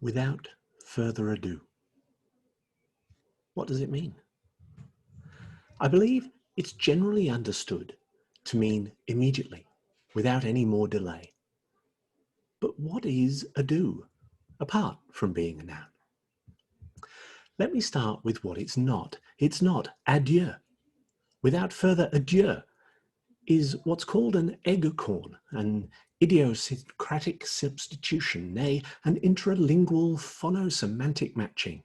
Without further ado. What does it mean? I believe it's generally understood to mean immediately, without any more delay. But what is ado, apart from being a noun? Let me start with what it's not. It's not adieu. Without further adieu is what's called an eggcorn, an idiosyncratic substitution, nay, an intralingual phonosemantic matching.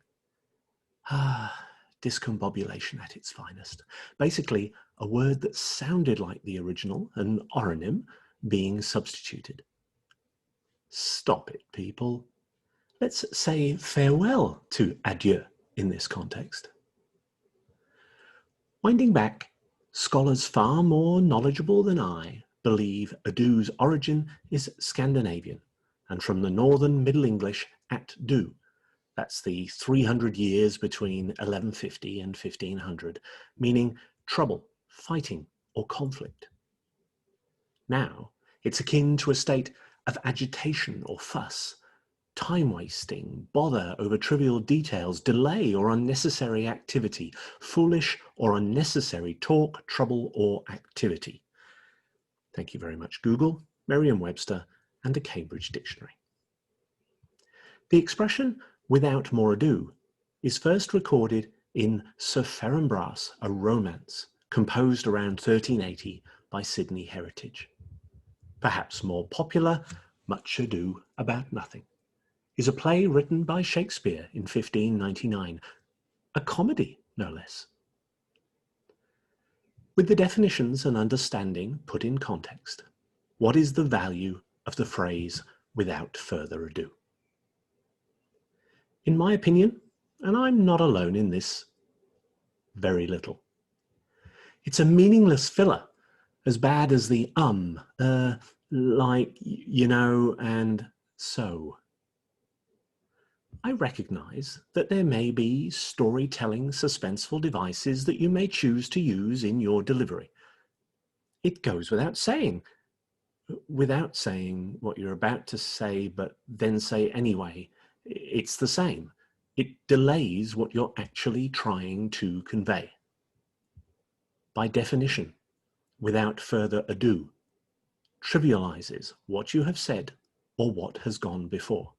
Discombobulation at its finest. Basically, a word that sounded like the original, an oronym, being substituted. Stop it, people. Let's say farewell to adieu in this context. Winding back, scholars far more knowledgeable than I believe adeu's origin is Scandinavian and from the northern Middle English at do. That's the 300 years between 1150 and 1500, meaning trouble, fighting, or conflict. Now, it's akin to a state of agitation or fuss, time wasting, bother over trivial details, delay or unnecessary activity, foolish or unnecessary talk, trouble, or activity. Thank you very much, Google, Merriam-Webster, and a Cambridge dictionary. The expression without more ado is first recorded in Sir Ferinbras, a romance composed around 1380 by Sidney Heritage. Perhaps more popular, Much Ado About Nothing, is a play written by Shakespeare in 1599, a comedy no less. With the definitions and understanding put in context, what is the value of the phrase without further ado? In my opinion, and I'm not alone in this, very little. It's a meaningless filler, as bad as the like, you know, and so. I recognize that there may be storytelling suspenseful devices that you may choose to use in your delivery. It goes without saying what you're about to say, but then say anyway. It's the same. It delays what you're actually trying to convey. By definition, without further ado, trivializes what you have said or what has gone before.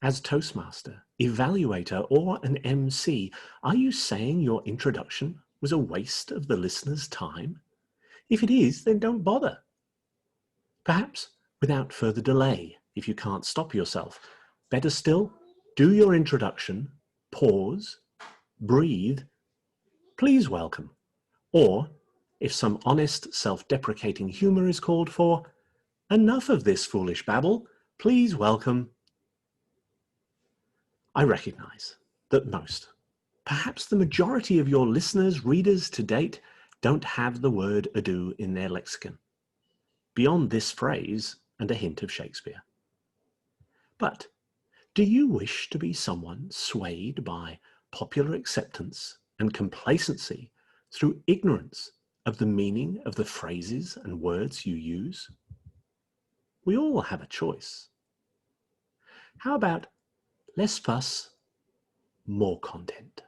As Toastmaster, evaluator, or an MC, are you saying your introduction was a waste of the listener's time? If it is, then don't bother. Perhaps without further delay, if you can't stop yourself. Better still, do your introduction, pause, breathe, please welcome. Or, if some honest, self-deprecating humor is called for, enough of this foolish babble, please welcome. I recognize that most, perhaps the majority of your listeners, readers to date, don't have the word ado in their lexicon, beyond this phrase and a hint of Shakespeare. But do you wish to be someone swayed by popular acceptance and complacency through ignorance of the meaning of the phrases and words you use? We all have a choice. How about less fuss, more content?